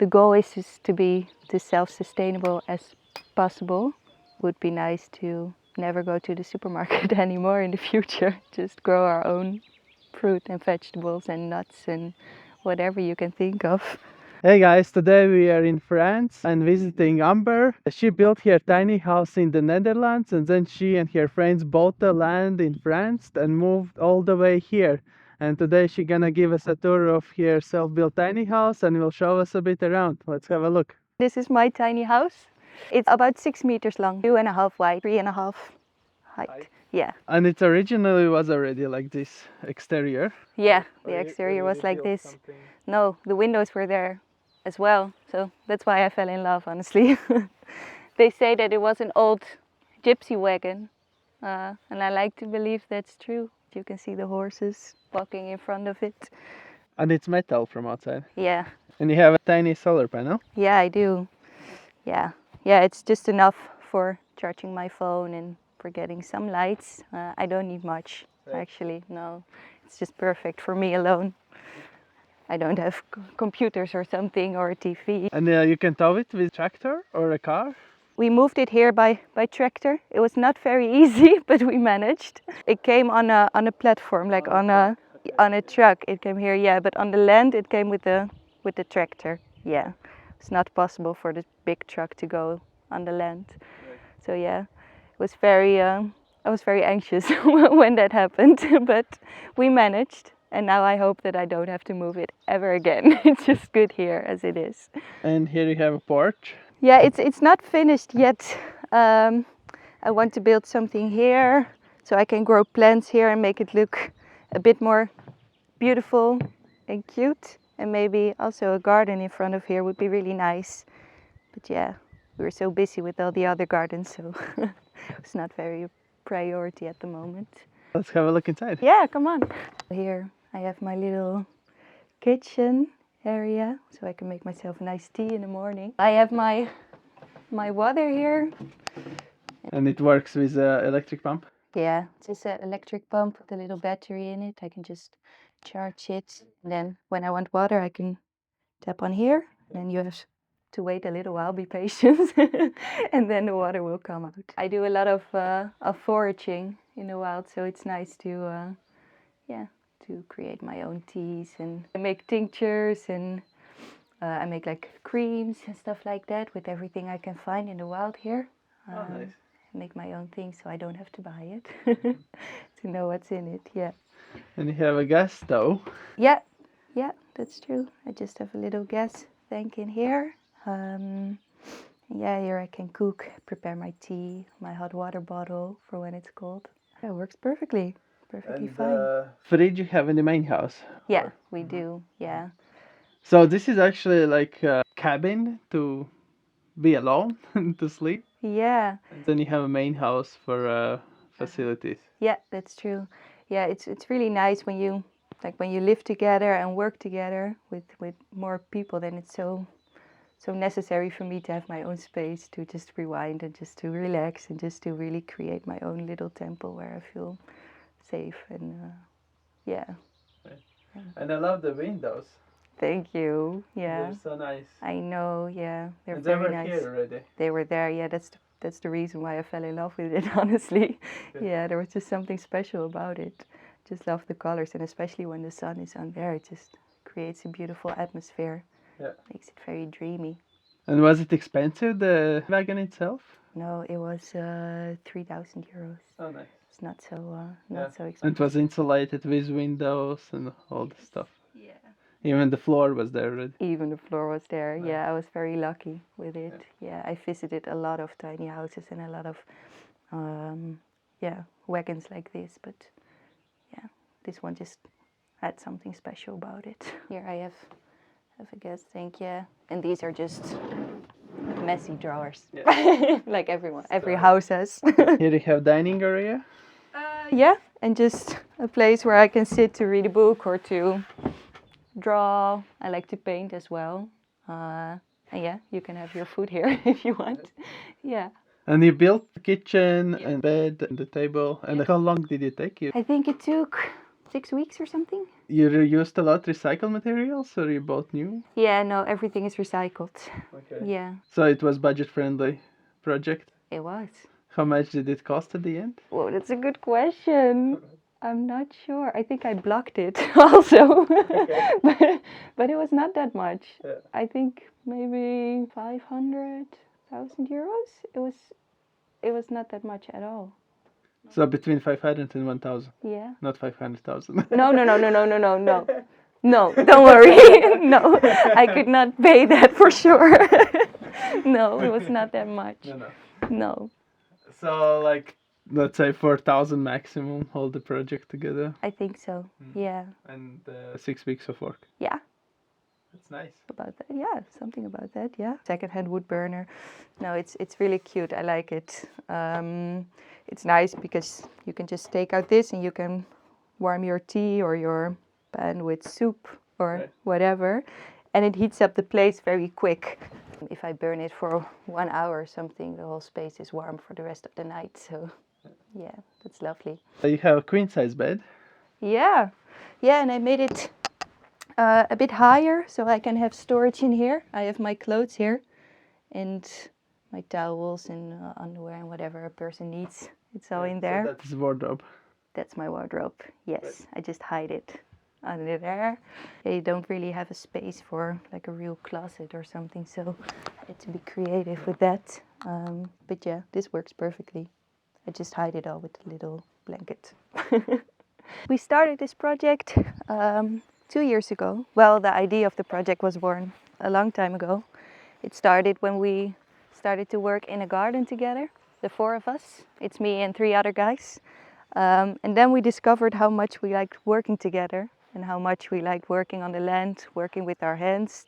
The goal is just to be as self-sustainable as possible. Would be nice to never go to the supermarket anymore in the future. Just grow our own fruit and vegetables and nuts and whatever you can think of. Hey guys, today we are in France and visiting Amber. She built her tiny house in the Netherlands and then she and her friends bought the land in France and moved all the way here. And today she's gonna give us a tour of her self-built tiny house and will show us a bit around. Let's have a look. This is my tiny house. It's about 6 meters long, 2.5 wide, 3.5 height. Yeah. And it originally was already like this exterior. Yeah, the exterior was like this. No, the windows were there as well. So that's why I fell in love, honestly. They say that it was an old gypsy wagon. And I like to believe that's true. You can see the horses walking in front of it. And it's metal from outside. Yeah. And you have a tiny solar panel. Yeah, I do. Yeah. Yeah, it's just enough for charging my phone and for getting some lights. I don't need much, actually. No, it's just perfect for me alone. I don't have computers or something or a TV. And you can tow it with a tractor or a car. We moved it here by tractor. It was not very easy, but we managed. It came on a platform, like on a truck. It came here, yeah. But on the land, it came with the tractor. Yeah, it's not possible for the big truck to go on the land. So yeah, it was very. I was very anxious when that happened, but we managed. And now I hope that I don't have to move it ever again. It's just good here as it is. And here you have a porch. Yeah, it's not finished yet. I want to build something here so I can grow plants here and make it look a bit more beautiful and cute. And maybe also a garden in front of here would be really nice. But yeah, we were so busy with all the other gardens, so it's not very priority at the moment. Let's have a look inside. Yeah, come on. Here I have my little kitchen area, so I can make myself a nice tea in the morning. I have my water here. And it works with an electric pump? Yeah, it's just an electric pump with a little battery in it. I can just charge it. And then when I want water, I can tap on here. And then you have to wait a little while, be patient. And then the water will come out. I do a lot of foraging in the wild, so it's nice to to create my own teas, and I make tinctures, and I make like creams and stuff like that with everything I can find in the wild here. Nice. I make my own things so I don't have to buy it to know what's in it. Yeah. And you have a gas stove. Yeah, that's true. I just have a little gas tank in here. Yeah, here I can cook, prepare my tea, my hot water bottle for when it's cold. Yeah, it works perfectly. Perfectly fine. Fridge you have in the main house? Yeah, we do. Yeah. So this is actually like a cabin to be alone to sleep. Yeah. And then you have a main house for facilities. Yeah, that's true. Yeah, it's really nice when you live together and work together with more people. Then it's so necessary for me to have my own space to just rewind and just to relax and just to really create my own little temple where I feel safe and yeah. And I love the windows. Thank you. Yeah. They're so nice. I know. Yeah, they're And very they were nice. here already. They were there. Yeah, that's the reason why I fell in love with it. Honestly, yeah, there was just something special about it. Just love the colors, and especially when the sun is on there, it just creates a beautiful atmosphere. Yeah. Makes it very dreamy. And was it expensive, the wagon itself? No, it was 3,000 euros. Oh, nice. It's not so And expensive. it was insulated with windows and all the stuff. Yeah. Even the floor was there already. Even the floor was there. Nice. Yeah, I was very lucky with it. Yeah, I visited a lot of tiny houses and a lot of wagons like this, but yeah, this one just had something special about it. Here I have a gas tank, yeah, and these are just messy drawers, like every house has. Here you have dining area. Yeah, and just a place where I can sit to read a book or to draw. I like to paint as well. And yeah, you can have your food here if you want. Yeah. And you built the kitchen and bed and the table. And how long did it take you? I think it took 6 weeks or something. You reused a lot recycled materials, or you bought new? Yeah, no, everything is recycled. Okay. Yeah, So it was budget-friendly project. it was. How much did it cost at the end? Whoa, that's a good question. I'm not sure. I think I blocked it also. But it was not that much. Yeah. I think maybe 500,000 euros. It was not that much at all. So between 500 and 1,000, Yeah. not 500,000. No, no, no, no, no, no, no, no. No, don't worry. No, I could not pay that for sure. No, it was not that much. No. No, So like, let's say 4,000 maximum, all the project together, I think so. Yeah. and 6 weeks of work. Yeah. That's nice. About that, yeah, something about that, yeah. Secondhand wood burner. No, it's really cute. I like it. It's nice because you can just take out this and you can warm your tea or your pan with soup or Right. whatever, and it heats up the place very quick. If I burn it for 1 hour or something, the whole space is warm for the rest of the night. So, yeah, that's lovely. So you have a queen size bed. Yeah, yeah, and I made it a bit higher so I can have storage in here. I have my clothes here and my towels and underwear and whatever a person needs. It's all in there. So that's wardrobe. That's my wardrobe. Yes, I just hide it under there. They don't really have a space for like a real closet or something, so I had to be creative with that. But yeah, this works perfectly. I just hide it all with a little blanket. We started this project 2 years ago. Well, the idea of the project was born a long time ago. It started when we started to work in a garden together, the 4 of us. It's me and 3 other guys. And then we discovered how much we liked working together and how much we liked working on the land, working with our hands,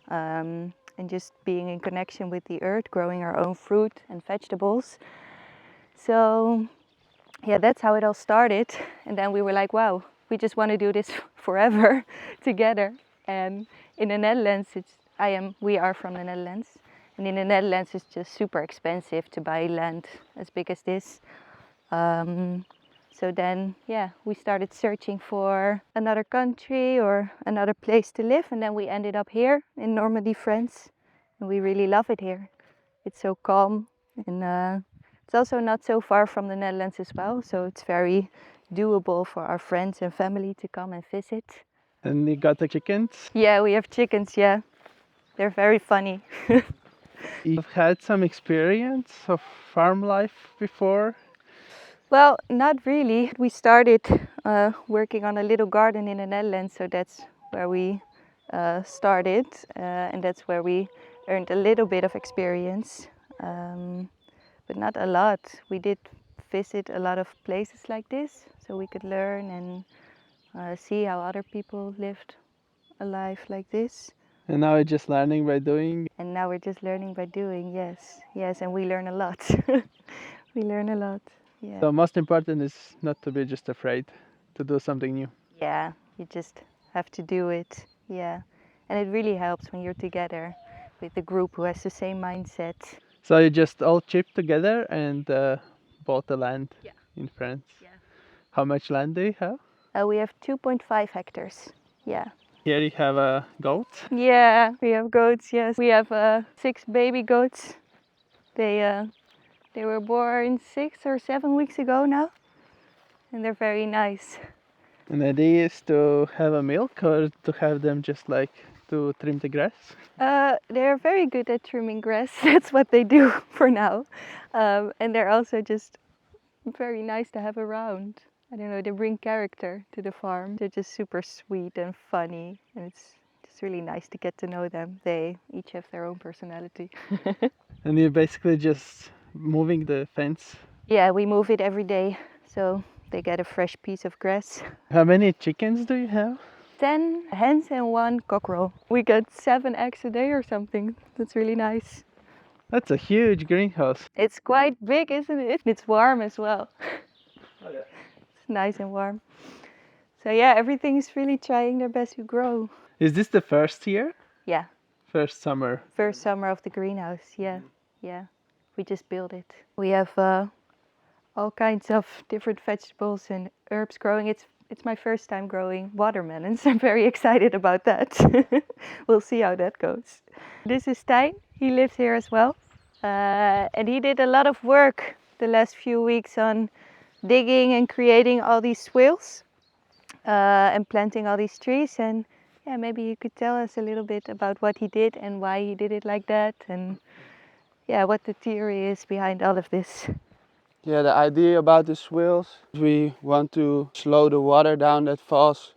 and just being in connection with the earth, growing our own fruit and vegetables. So yeah, that's how it all started. And then we were like, wow, we just want to do this forever together. And in the Netherlands, we are from the Netherlands. And in the Netherlands, it's just super expensive to buy land as big as this. So then, yeah, we started searching for another country or another place to live. And then we ended up here in Normandy, France. And we really love it here. It's so calm and it's also not so far from the Netherlands as well. So it's very doable for our friends and family to come and visit. And you got the chickens. Yeah, we have chickens, yeah. They're very funny. You've had some experience of farm life before. Well, not really. We started working on a little garden in the Netherlands, so that's where we started, and that's where we earned a little bit of experience, but not a lot. We did visit a lot of places like this, so we could learn and see how other people lived a life like this. And now you're just learning by doing. And now we're just learning by doing, yes, and we learn a lot. We learn a lot, yeah. So most important is not to be just afraid to do something new. Yeah, you just have to do it, yeah. And it really helps when you're together with a group who has the same mindset. So you just all chipped together and bought the land in France. Yeah. How much land do you have? We have 2.5 hectares, yeah. Here you have a goat. Yeah, we have goats, yes. We have 6 baby goats. They were born 6 or 7 weeks ago now, and they're very nice. And the idea is to have a milk or to have them just like to trim the grass? They're very good at trimming grass. That's what they do for now. And they're also just very nice to have around. I don't know, they bring character to the farm. They're just super sweet and funny, and it's just really nice to get to know them. They each have their own personality. And you're basically just moving the fence. Yeah, we move it every day, so they get a fresh piece of grass. How many chickens do you have? 10 hens and 1 cockerel. We get 7 eggs a day or something. That's really nice. That's a huge greenhouse. It's quite big, isn't it? It's warm as well. Oh, yeah. It's nice and warm. So yeah, everything is really trying their best to grow. Is this the first year? Yeah. First summer. First summer of the greenhouse, yeah. Yeah. We just built it. We have all kinds of different vegetables and herbs growing. It's my first time growing watermelons. I'm very excited about that. We'll see how that goes. This is Tijn. He lives here as well. And he did a lot of work the last few weeks on digging and creating all these swales and planting all these trees. And yeah, maybe you could tell us a little bit about what he did and why he did it like that, and yeah, what the theory is behind all of this. Yeah, the idea about the swales, we want to slow the water down that falls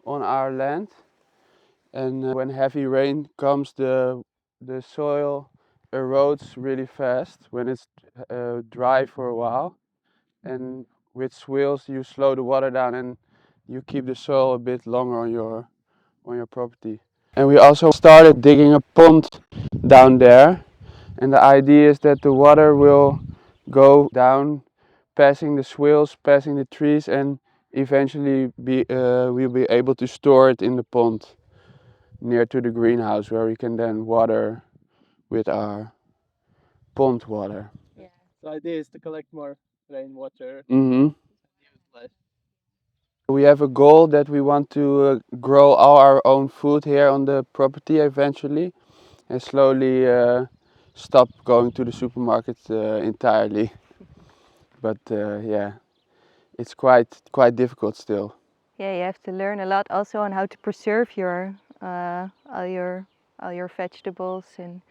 on our land. And when heavy rain comes, the soil erodes really fast when it's dry for a while. And with swales, you slow the water down and you keep the soil a bit longer on your property. And we also started digging a pond down there. And the idea is that the water will go down, passing the swales, passing the trees, and eventually we'll be able to store it in the pond near to the greenhouse, where we can then water with our pond water. Yeah. The idea is to collect more rainwater. We have a goal that we want to grow all our own food here on the property eventually, and slowly stop going to the supermarket entirely. But yeah, it's quite difficult still. Yeah, you have to learn a lot also on how to preserve your all your vegetables, and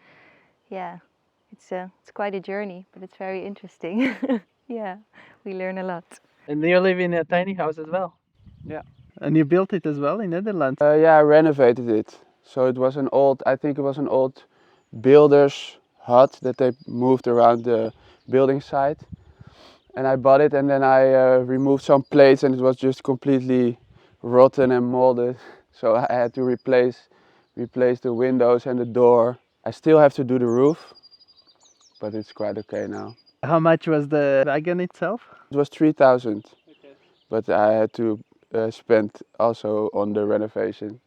yeah, it's quite a journey, but it's very interesting. Yeah, we learn a lot. And you live in a tiny house as well. Yeah. And you built it as well in Netherlands. Yeah, I renovated it. So it was I think it was an old builder's hut that they moved around the building site. And I bought it, and then I removed some plates, and it was just completely rotten and molded. So I had to replace the windows and the door. I still have to do the roof, but it's quite okay now. How much was the wagon itself? It was 3,000, Okay. but I had to spend also on the renovation,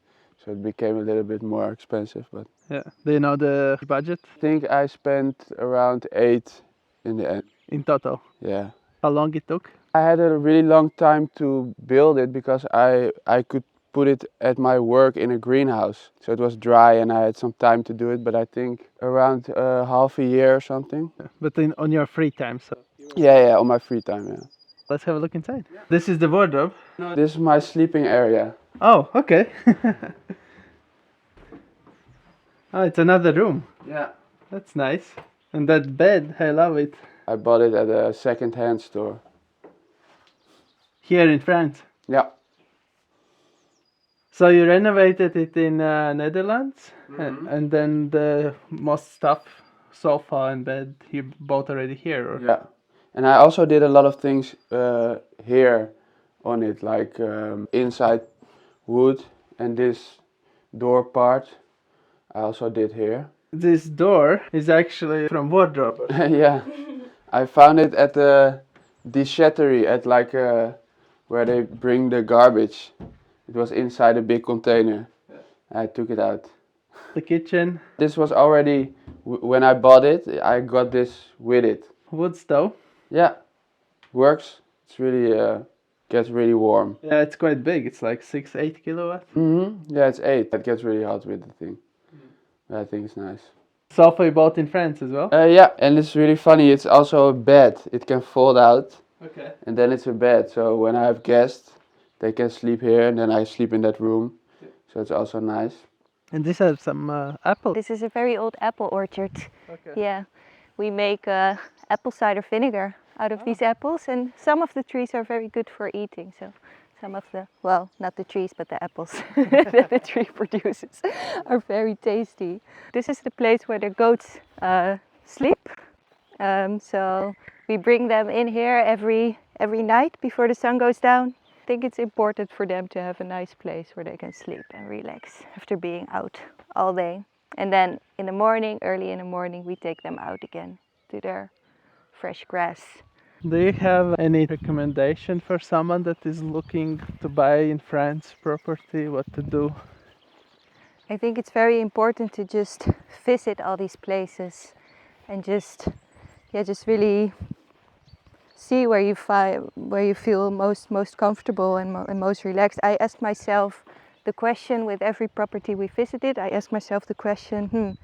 so it became a little bit more expensive. But Yeah. Do you know the budget I think I spent around 8 in the end. in total? Yeah. How long it took? I had a really long time to build it because I could put it at my work in a greenhouse. So it was dry and I had some time to do it, but I think around half a year or something. But on your free time, so. Yeah, on my free time, yeah. Let's have a look inside. This is the wardrobe. This is my sleeping area. Oh, okay. Oh, it's another room. Yeah. That's nice. And that bed, I love it. I bought it at a second-hand store. Here in France. Yeah. So you renovated it in Netherlands, Mhm. and then the most stuff, sofa and bed, you bought already here? Or? Yeah. And I also did a lot of things here on it, like inside wood, and this door part I also did here. This door is actually from wardrobe. Yeah. I found it at the déchetterie, at like where they bring the garbage. It was inside a big container. I took it out. The kitchen, This was already, when I bought it, I got this with it. wood stove. Yeah, works. It's really, gets really warm. Yeah, it's quite big. It's like 6-8 kilowatts. Yeah, it's 8. It gets really hot with the thing. I think it's nice. Sofa you bought in France as well? Yeah, and it's really funny. It's also a bed. It can fold out, Okay. and then it's a bed. So when I have guests, they can sleep here, and then I sleep in that room. So it's also nice. And this has some apple. This is a very old apple orchard. Okay. Yeah, we make apple cider vinegar out of these apples, and some of the trees are very good for eating. So some of the, well, not the trees, but the apples that the tree produces are very tasty. This is the place where the goats sleep. So we bring them in here every night before the sun goes down. I think it's important for them to have a nice place where they can sleep and relax after being out all day. And then in the morning, early in the morning, we take them out again to their fresh grass. Do you have any recommendation for someone that is looking to buy in France property, what to do? I think it's very important to just visit all these places and just really see where you feel most comfortable and most relaxed. I ask myself the question with every property we visited. I ask myself the question,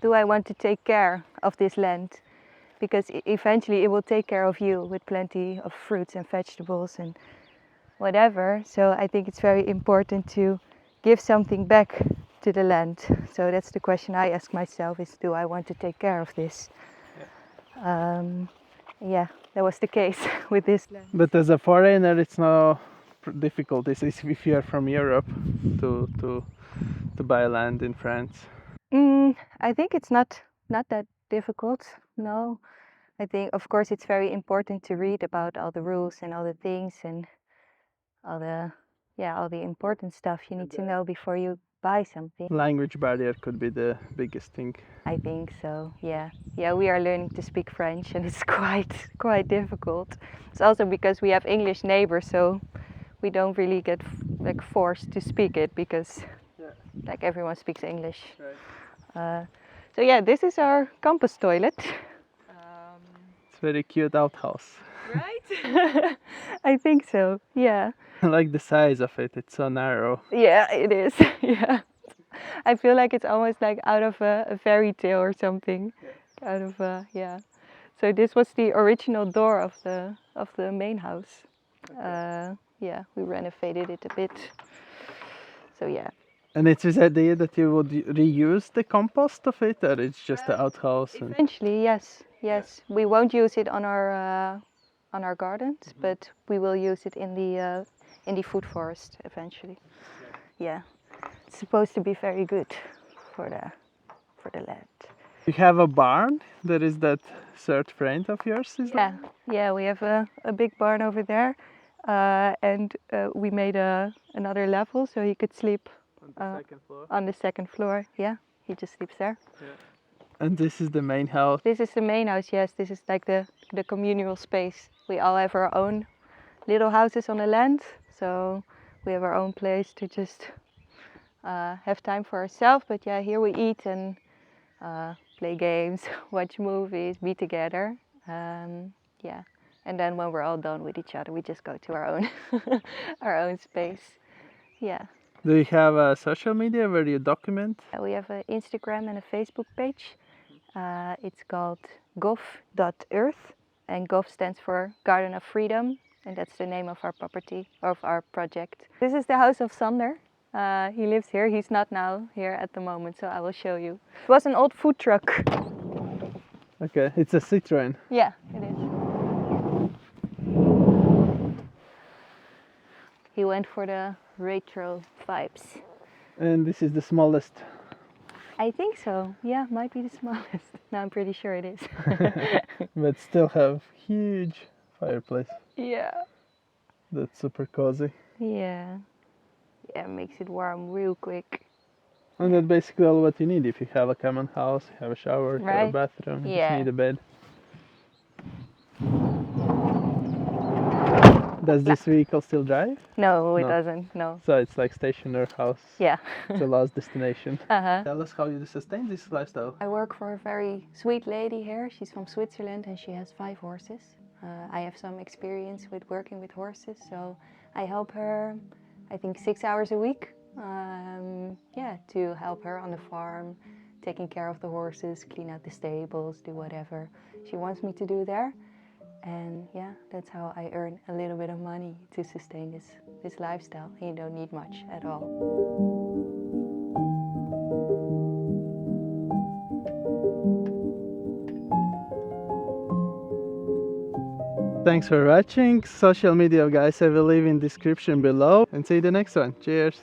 do I want to take care of this land? Because eventually it will take care of you with plenty of fruits and vegetables and whatever. So I think it's very important to give something back to the land. So that's the question I ask myself: is do I want to take care of this? Yeah, that was the case with this land. But as a foreigner, it's no difficult. It's if you are from Europe to buy land in France. I think it's not that difficult. No, I think of course it's very important to read about all the rules and all the things and all the important stuff you need to know before you buy something. Language barrier could be the biggest thing. I think so. Yeah, we are learning to speak French, and it's quite difficult. It's also because we have English neighbors, so we don't really get like forced to speak it because like everyone speaks English. Right. So yeah, this is our compost toilet. It's very cute outhouse. Right? I think so. Yeah. I like the size of it. It's so narrow. Yeah, it is. Yeah. I feel like it's almost like out of a fairy tale or something. Out of yeah. So this was the original door of the main house. Yeah, we renovated it a bit. So yeah. And it's this idea that you would reuse the compost of it, or it's just the outhouse. And Eventually, yes. We won't use it on our gardens, but we will use it in the food forest eventually. Yeah. It's supposed to be very good for the land. you have a barn. There is that third friend of yours. Is Yeah, we have a big barn over there, and we made another level so he could sleep on the second floor. on the second floor. Yeah, he just sleeps there. And this is the main house. This is the main house. Yes, this is like the communal space. We all have our own little houses on the land, so we have our own place to just have time for ourselves. But yeah, here we eat and play games, watch movies, be together. Yeah, and then when we're all done with each other, we just go to our own our own space. Yeah. Do you have a social media where you document? We have an Instagram and a Facebook page. It's called gov.earth, and gov stands for Garden of Freedom, and that's the name of our property, of our project. This is the house of Sander. He lives here. He's not now here at the moment, so I will show you. It was an old food truck. Okay, it's a Citroen. Yeah, it is. He went for the retro vibes. And this is the smallest. I think so. Yeah, might be the smallest. No, I'm pretty sure it is. But still have huge fireplace. Yeah. That's super cozy. Yeah. Yeah, makes it warm real quick. And that's basically all what you need. If you have a common house, you have a shower, you have a Right. bathroom, you Yeah. just need a bed. Does this vehicle still drive? No, it No. doesn't. No. So it's like stationary house. Yeah. It's the last destination. Uh-huh. Tell us how you sustain this lifestyle. I work for a very sweet lady here. She's from Switzerland and she has 5 horses. I have some experience with working with horses, so I help her, I think 6 hours a week. To help her on the farm, taking care of the horses, clean out the stables, do whatever she wants me to do there. And yeah, that's how I earn a little bit of money to sustain this lifestyle. You don't need much at all. Thanks for watching. Social media, guys, I will leave in description below. And see you the next one. Cheers.